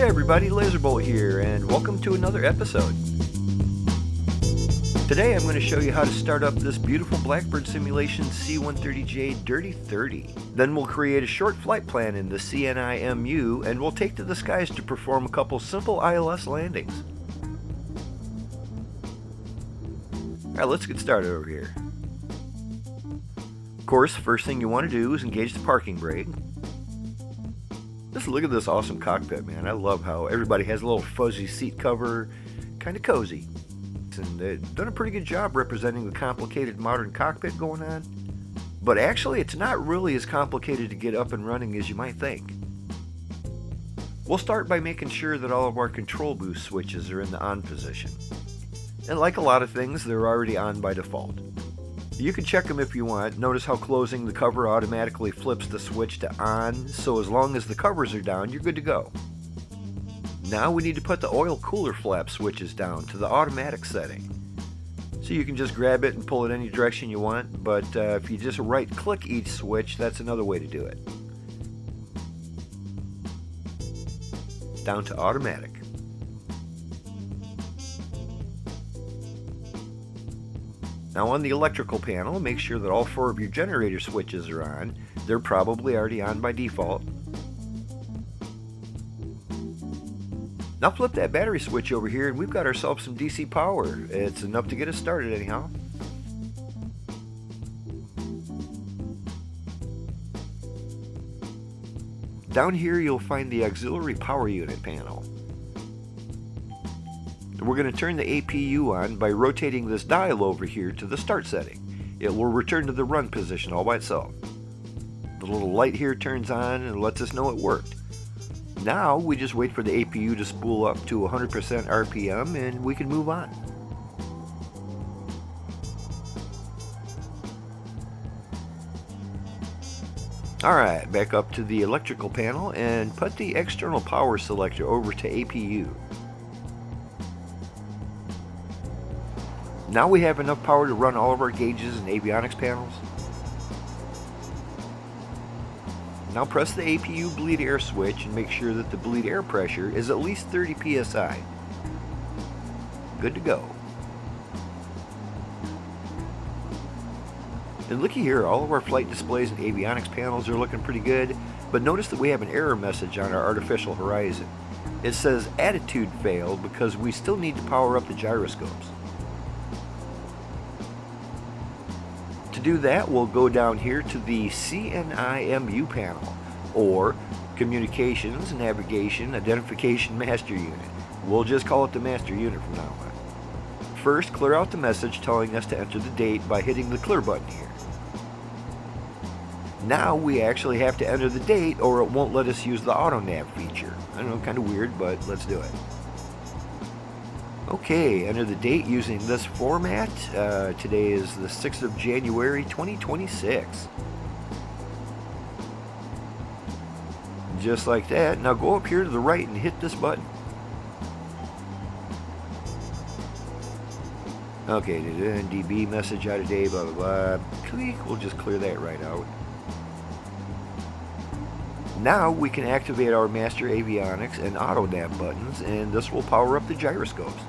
Hey everybody, Lazerbolt here, and welcome to another episode. Today I'm going to show you how to start up this beautiful Blackbird Simulations C-130J Dirty 30. Then we'll create a short flight plan in the CNIMU, and we'll take to the skies to perform a couple simple ILS landings. Alright, let's get started over here. Of course, first thing you want to do is engage the parking brake. Just look at this awesome cockpit, man. I love how everybody has a little fuzzy seat cover, kind of cozy. And they've done a pretty good job representing the complicated modern cockpit going on. But actually, it's not really as complicated to get up and running as you might think. We'll start by making sure that all of our control boost switches are in the on position. And like a lot of things, they're already on by default. You can check them if you want. Notice how closing the cover automatically flips the switch to on, so as long as the covers are down, you're good to go. Now we need to put the oil cooler flap switches down to the automatic setting. So you can just grab it and pull it any direction you want, but if you just right click each switch, that's another way to do it. Down to automatic. Now on the electrical panel, make sure that all 4 of your generator switches are on. They're probably already on by default. Now flip that battery switch over here and we've got ourselves some DC power. It's enough to get us started anyhow. Down here you'll find the auxiliary power unit panel. We're going to turn the APU on by rotating this dial over here to the start setting. It will return to the run position all by itself. The little light here turns on and lets us know it worked. Now we just wait for the APU to spool up to 100% RPM and we can move on. Alright, back up to the electrical panel and put the external power selector over to APU. Now we have enough power to run all of our gauges and avionics panels. Now press the APU bleed air switch and make sure that the bleed air pressure is at least 30 psi. Good to go. And looky here, all of our flight displays and avionics panels are looking pretty good, but notice that we have an error message on our artificial horizon. It says attitude failed because we still need to power up the gyroscopes. To do that, we'll go down here to the CNIMU panel, or Communications, Navigation, Identification Master Unit. We'll just call it the Master Unit from now on. First, clear out the message telling us to enter the date by hitting the clear button here. Now we actually have to enter the date or it won't let us use the auto nav feature. I know, kind of weird, but let's do it. Okay, enter the date using this format. Today is the 6th of January 2026. Just like that. Now go up here to the right and hit this button. Okay, DB message out of date, blah blah blah. Click, we'll just clear that right out. Now we can activate our master avionics and auto nav buttons, and this will power up the gyroscopes.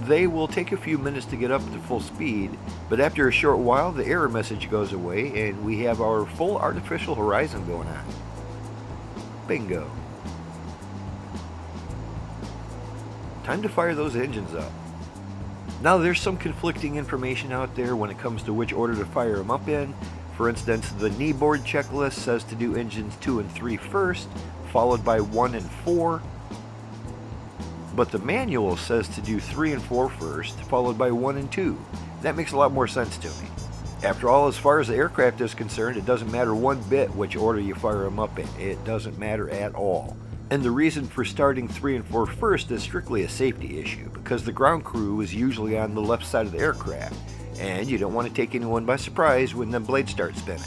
They will take a few minutes to get up to full speed, but after a short while the error message goes away and we have our full artificial horizon going on. Bingo. Time to fire those engines up. Now there's some conflicting information out there when it comes to which order to fire them up in. For instance, the knee board checklist says to do engines 2 and 3 first, followed by 1 and 4. But the manual says to do 3 and 4 first, followed by 1 and 2. That makes a lot more sense to me. After all, as far as the aircraft is concerned, it doesn't matter one bit which order you fire them up in. It doesn't matter at all. And the reason for starting 3 and 4 first is strictly a safety issue, because the ground crew is usually on the left side of the aircraft, and you don't want to take anyone by surprise when the blades start spinning.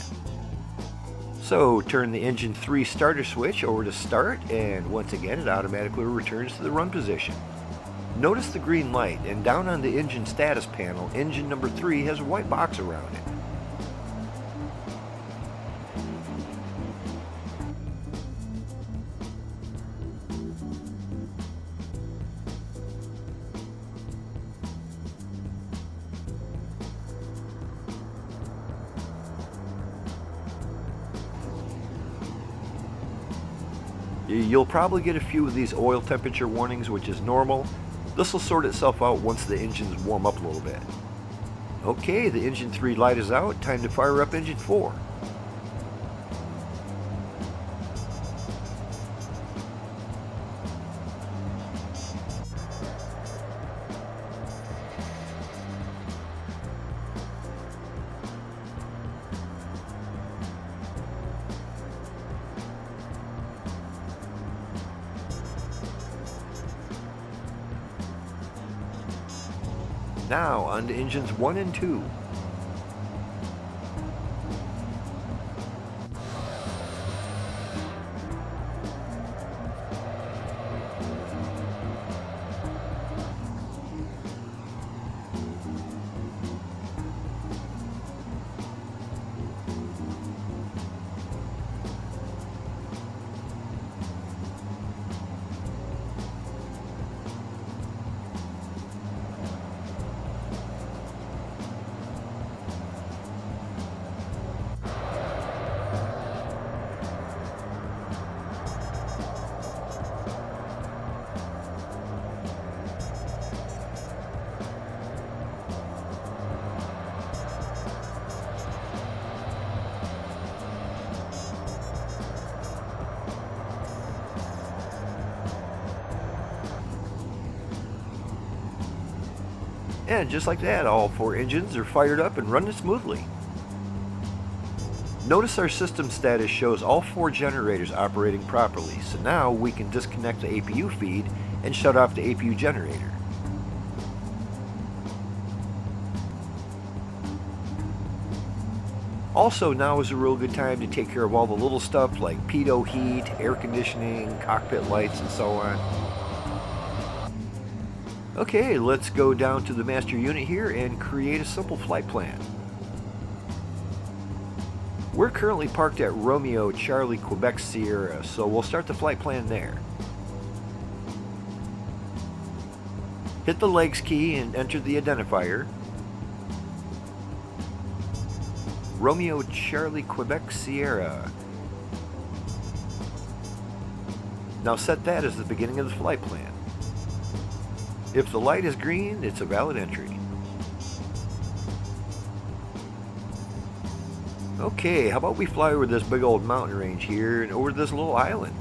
So turn the engine 3 starter switch over to start, and once again it automatically returns to the run position. Notice the green light, and down on the engine status panel, engine number 3 has a white box around it. You'll probably get a few of these oil temperature warnings, which is normal. This will sort itself out once the engines warm up a little bit. Okay, the engine 3 light is out. Time to fire up engine 4. Now on to engines 1 and 2. And just like that, all 4 engines are fired up and running smoothly. Notice our system status shows all 4 generators operating properly, so now we can disconnect the APU feed and shut off the APU generator. Also, now is a real good time to take care of all the little stuff like pitot heat, air conditioning, cockpit lights, and so on. Okay, let's go down to the master unit here and create a simple flight plan. We're currently parked at Romeo Charlie Quebec Sierra, so we'll start the flight plan there. Hit the legs key and enter the identifier. Romeo Charlie Quebec Sierra. Now set that as the beginning of the flight plan. If the light is green, it's a valid entry. Okay, how about we fly over this big old mountain range here and over this little island.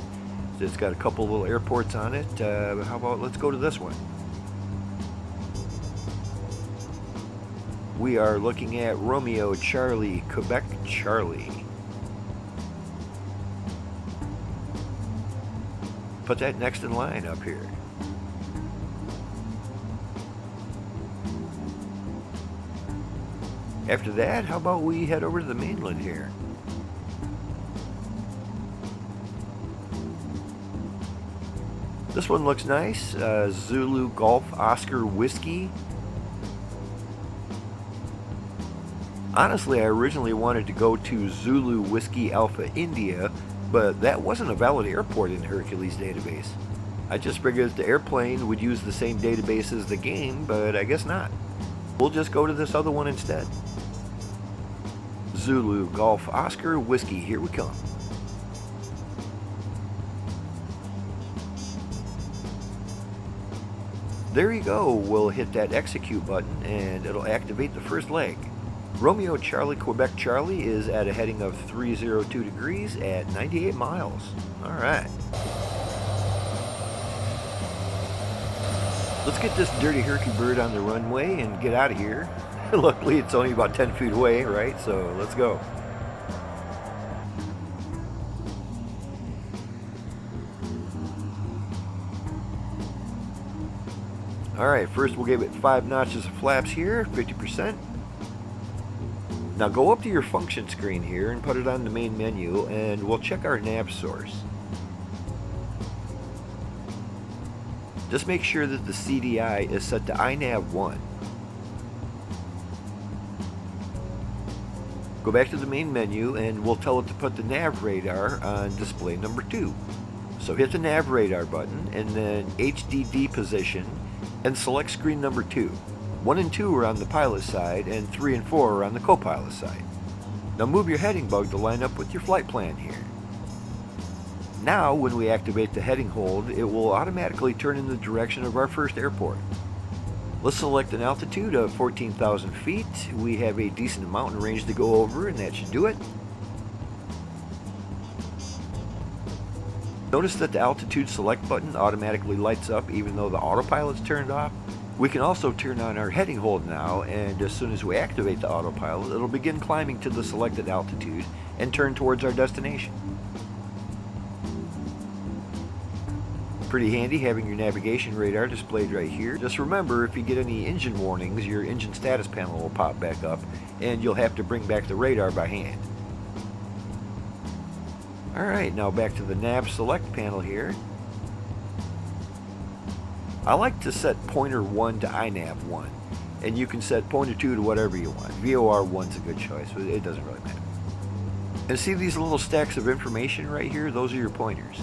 It's got a couple little airports on it. How about let's go to this one. We are looking at Romeo Charlie Quebec Charlie. Put that next in line up here. After that, how about we head over to the mainland here? This one looks nice. Zulu Golf Oscar Whiskey. Honestly, I originally wanted to go to Zulu Whiskey Alpha India, but that wasn't a valid airport in the Hercules database. I just figured the airplane would use the same database as the game, but I guess not. We'll just go to this other one instead. Zulu Golf Oscar Whiskey, here we come. There you go, we'll hit that execute button and it'll activate the first leg. Romeo Charlie Quebec Charlie is at a heading of 302 degrees at 98 miles. Alright. Let's get this dirty Herky bird on the runway and get out of here. Luckily it's only about 10 feet away, right? So let's go. Alright, first we'll give it 5 notches of flaps here, 50%. Now go up to your function screen here and put it on the main menu and we'll check our nav source. Just make sure that the CDI is set to iNav1. Go back to the main menu and we'll tell it to put the nav radar on display number 2. So hit the nav radar button and then HDD position and select screen number 2. 1 and 2 are on the pilot side and 3 and 4 are on the co-pilot side. Now move your heading bug to line up with your flight plan here. Now, when we activate the heading hold, it will automatically turn in the direction of our first airport. Let's select an altitude of 14,000 feet. We have a decent mountain range to go over, and that should do it. Notice that the altitude select button automatically lights up even though the autopilot's turned off. We can also turn on our heading hold now, and as soon as we activate the autopilot, it'll begin climbing to the selected altitude and turn towards our destination. Pretty handy having your navigation radar displayed right here. Just remember, if you get any engine warnings, your engine status panel will pop back up and you'll have to bring back the radar by hand. Alright, now back to the nav select panel here. I like to set pointer 1 to iNav 1, and you can set pointer 2 to whatever you want. VOR 1's a good choice, but it doesn't really matter. And see these little stacks of information right here? Those are your pointers.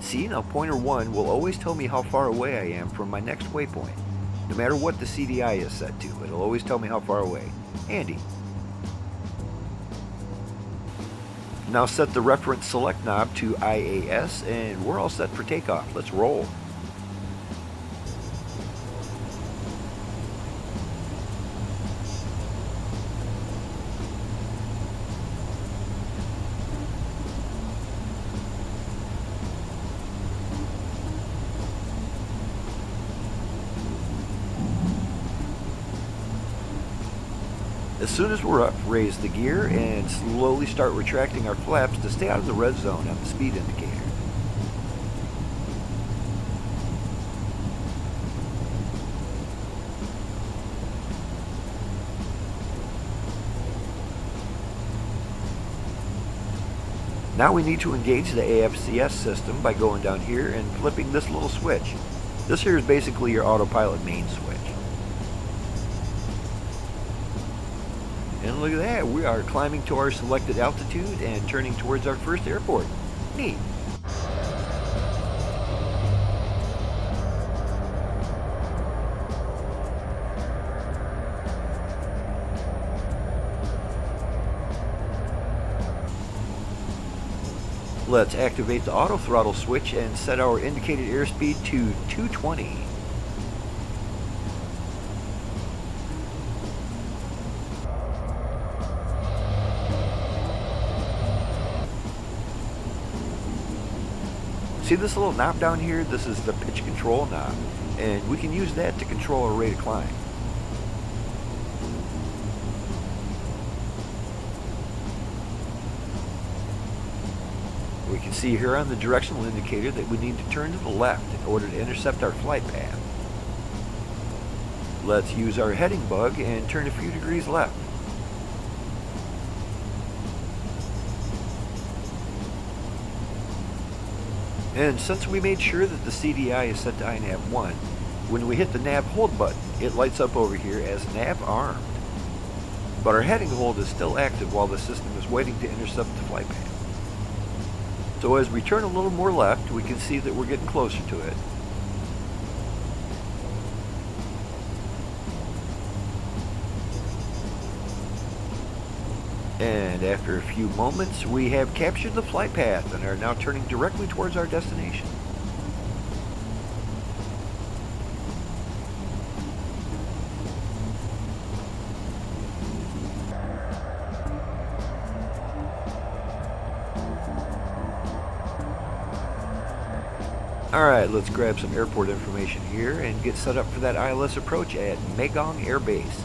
See, now pointer 1 will always tell me how far away I am from my next waypoint. No matter what the CDI is set to, it'll always tell me how far away. Handy. Now set the reference select knob to IAS, and we're all set for takeoff. Let's roll. As soon as we're up, raise the gear and slowly start retracting our flaps to stay out of the red zone on the speed indicator. Now we need to engage the AFCS system by going down here and flipping this little switch. This here is basically your autopilot main switch. And look at that, we are climbing to our selected altitude and turning towards our first airport. Neat. Let's activate the auto throttle switch and set our indicated airspeed to 220. See this little knob down here? This is the pitch control knob, and we can use that to control our rate of climb. We can see here on the directional indicator that we need to turn to the left in order to intercept our flight path. Let's use our heading bug and turn a few degrees left. And since we made sure that the CDI is set to iNav 1, when we hit the nav hold button, it lights up over here as nav armed. But our heading hold is still active while the system is waiting to intercept the flight path. So as we turn a little more left, we can see that we're getting closer to it. And after a few moments, we have captured the flight path and are now turning directly towards our destination. Alright, let's grab some airport information here and get set up for that ILS approach at Magong Air Base.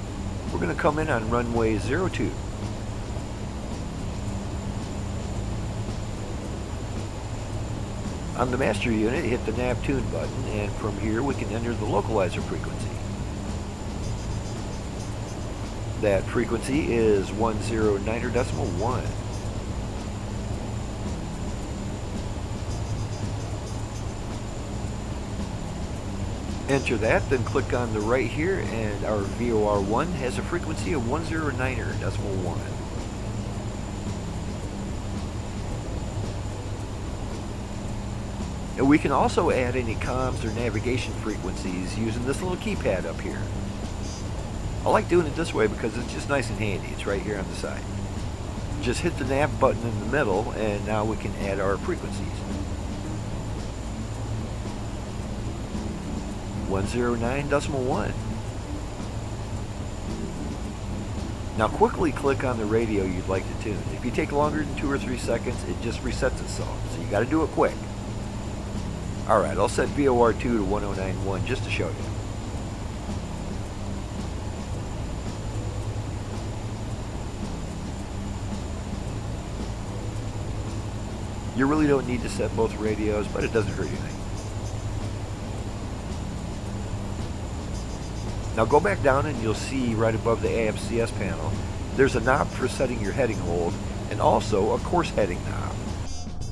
We're going to come in on runway 02. On the master unit, hit the nav tune button, and from here we can enter the localizer frequency. That frequency is 109.1. Enter that, then click on the right here, and our VOR1 has a frequency of 109.1. And we can also add any comms or navigation frequencies using this little keypad up here. I like doing it this way because it's just nice and handy. It's right here on the side. Just hit the nav button in the middle, and now we can add our frequencies. 109.1. Now quickly click on the radio you'd like to tune. If you take longer than 2 or 3 seconds, it just resets itself, so you got to do it quick. Alright, I'll set VOR2 to 109.1 just to show you. You really don't need to set both radios, but it doesn't hurt anything. Now go back down and you'll see right above the AFCS panel, there's a knob for setting your heading hold and also a course heading knob.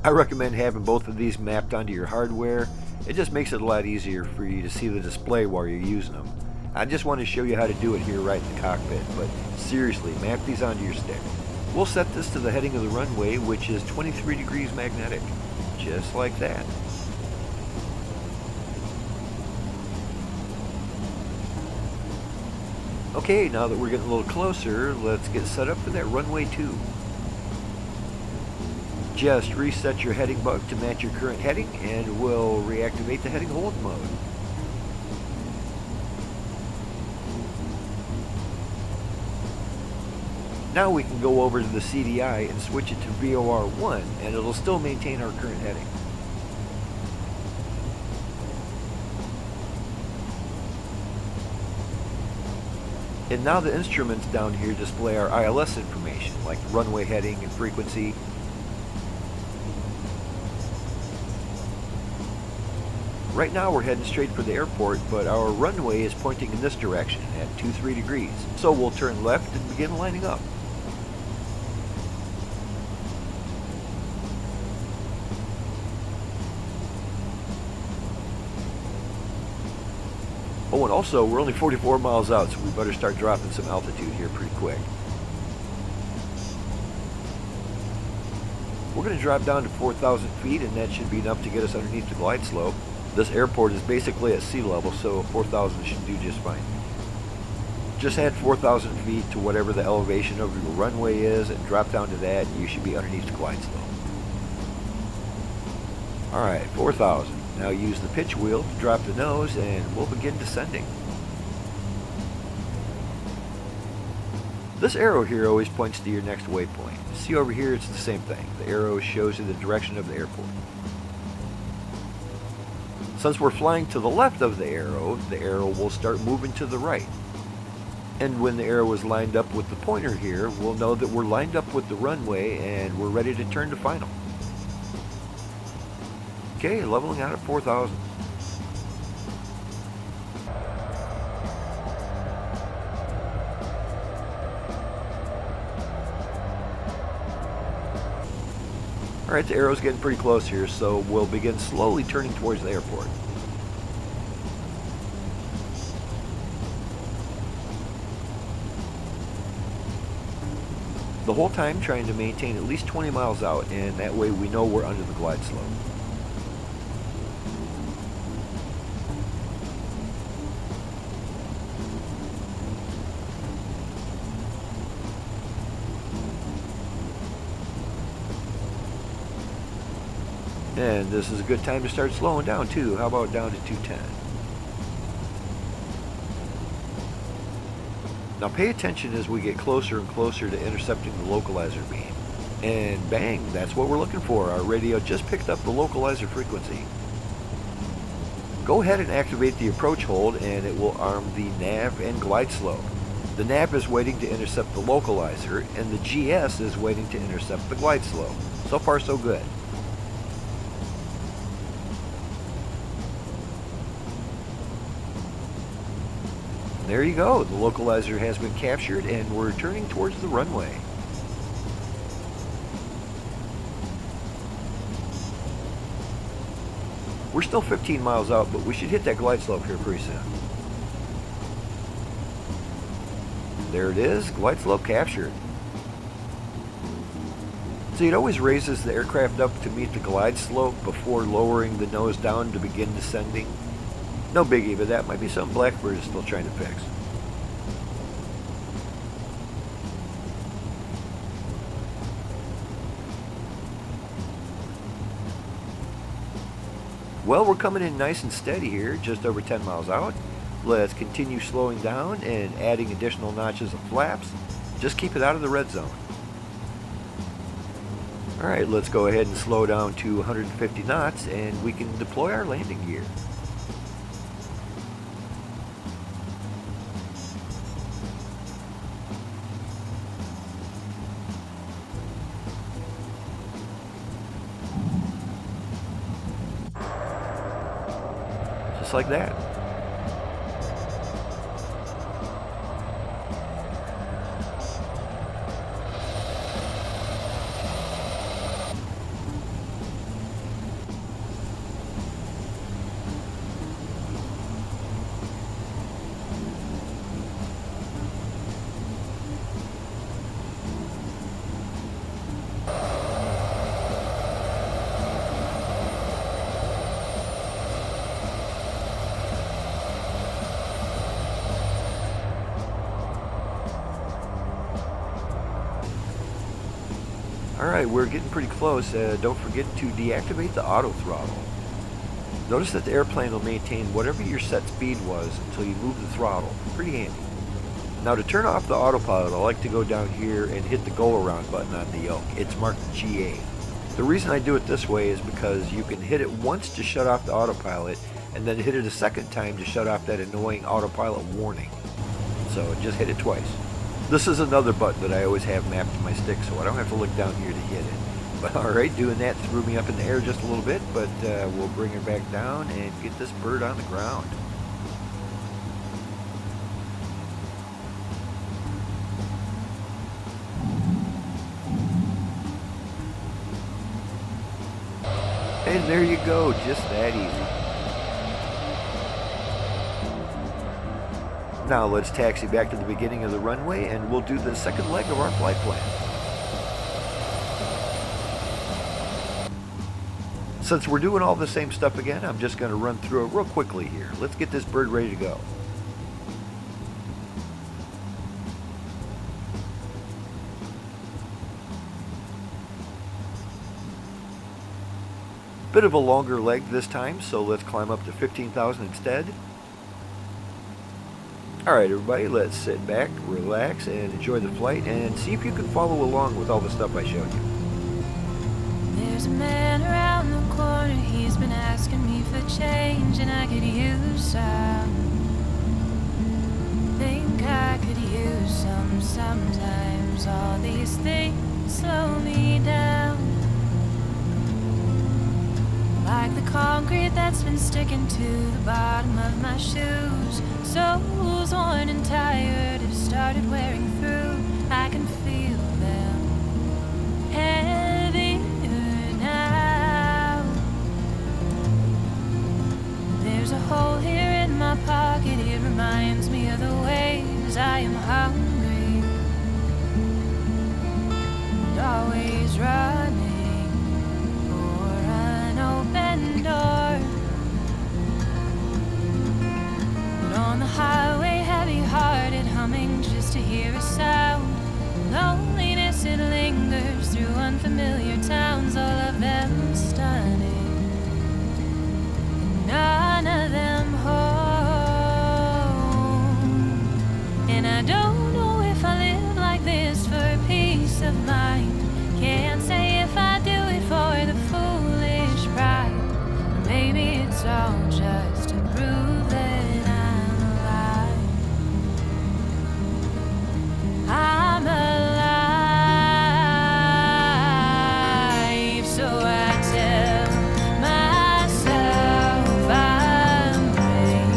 I recommend having both of these mapped onto your hardware. It just makes it a lot easier for you to see the display while you're using them. I just want to show you how to do it here right in the cockpit, but seriously, map these onto your stick. We'll set this to the heading of the runway, which is 23 degrees magnetic, just like that. Okay, now that we're getting a little closer, let's get set up for that runway 2. Just reset your heading bug to match your current heading, and we'll reactivate the heading hold mode. Now we can go over to the CDI and switch it to VOR1, and it'll still maintain our current heading. And now the instruments down here display our ILS information, like runway heading and frequency. Right now we're heading straight for the airport, but our runway is pointing in this direction at 23 degrees. So we'll turn left and begin lining up. Oh, and also, we're only 44 miles out, so we better start dropping some altitude here pretty quick. We're going to drop down to 4,000 feet, and that should be enough to get us underneath the glide slope. This airport is basically at sea level, so 4,000 should do just fine. Just add 4,000 feet to whatever the elevation of your runway is, and drop down to that, and you should be underneath the glide slope. Alright, 4,000. Now use the pitch wheel to drop the nose and we'll begin descending. This arrow here always points to your next waypoint. See over here, it's the same thing. The arrow shows you the direction of the airport. Since we're flying to the left of the arrow will start moving to the right. And when the arrow is lined up with the pointer here, we'll know that we're lined up with the runway and we're ready to turn to final. Okay, leveling out at 4,000. Alright, the arrow's getting pretty close here, so we'll begin slowly turning towards the airport. The whole time trying to maintain at least 20 miles out, and that way we know we're under the glide slope. And this is a good time to start slowing down too. How about down to 210? Now pay attention as we get closer and closer to intercepting the localizer beam. And bang, that's what we're looking for. Our radio just picked up the localizer frequency. Go ahead and activate the approach hold and it will arm the nav and glide slope. The nav is waiting to intercept the localizer and the GS is waiting to intercept the glide slope. So far so good. There you go, the localizer has been captured and we're turning towards the runway. We're still 15 miles out, but we should hit that glide slope here pretty soon. There it is, glide slope captured. See, it always raises the aircraft up to meet the glide slope before lowering the nose down to begin descending. No biggie, but that might be something Blackbird is still trying to fix. Well, we're coming in nice and steady here, just over 10 miles out. Let's continue slowing down and adding additional notches of flaps. Just keep it out of the red zone. Alright, let's go ahead and slow down to 150 knots and we can deploy our landing gear. Just like that. Alright, we're getting pretty close. Don't forget to deactivate the auto throttle. Notice that the airplane will maintain whatever your set speed was until you move the throttle. Pretty handy. Now to turn off the autopilot, I like to go down here and hit the go around button on the yoke. It's marked GA. The reason I do it this way is because you can hit it once to shut off the autopilot and then hit it a second time to shut off that annoying autopilot warning. So just hit it twice. This is another button that I always have mapped to my stick, so I don't have to look down here to hit it. But alright, doing that threw me up in the air just a little bit, but we'll bring her back down and get this bird on the ground. And there you go, just that easy. Now let's taxi back to the beginning of the runway and we'll do the second leg of our flight plan. Since we're doing all the same stuff again, I'm just going to run through it real quickly here. Let's get this bird ready to go. Bit of a longer leg this time, so let's climb up to 15,000 instead. Alright everybody, let's sit back, relax, and enjoy the flight, and see if you can follow along with all the stuff I showed you. There's a man around the corner, he's been asking me for change, and I could use some. Think I could use some sometimes. All these things slow me down, like the concrete that's been sticking to the bottom of my shoes. Soles worn and tired have started wearing through. I can feel them heavier now. There's a hole here in my pocket, it reminds me of the ways I am hungry and always running for an open door. On the highway, heavy-hearted, humming just to hear a sound. Loneliness, it lingers through unfamiliar towns, all of them stunning, none of them home. And I don't know if I live like this for peace of mind. Can't say if I do it for the foolish pride. Maybe it's all just to prove that I'm alive, so I tell myself I'm brave.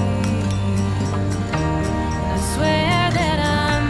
I swear that I'm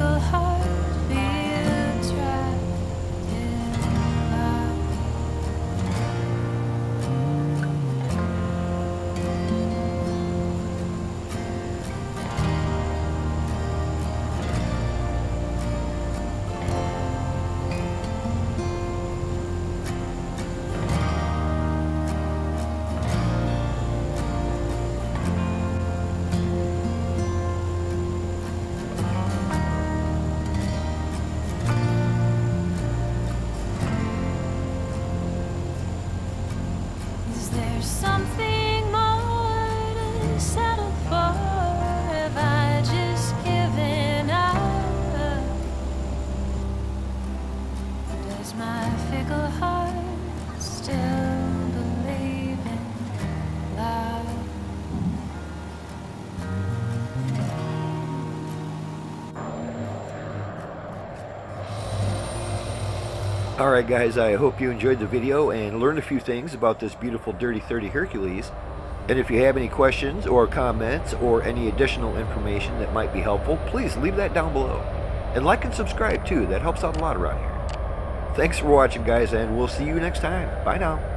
fickle heart feels trapped in love. Is there something more to settle for? Have I just given up? Does my fickle heart still believe in love? Alright guys, I hope you enjoyed the video and learned a few things about this beautiful Dirty 30 Hercules. And if you have any questions or comments or any additional information that might be helpful, please leave that down below. And like and subscribe too, that helps out a lot around here. Thanks for watching guys, and we'll see you next time. Bye now.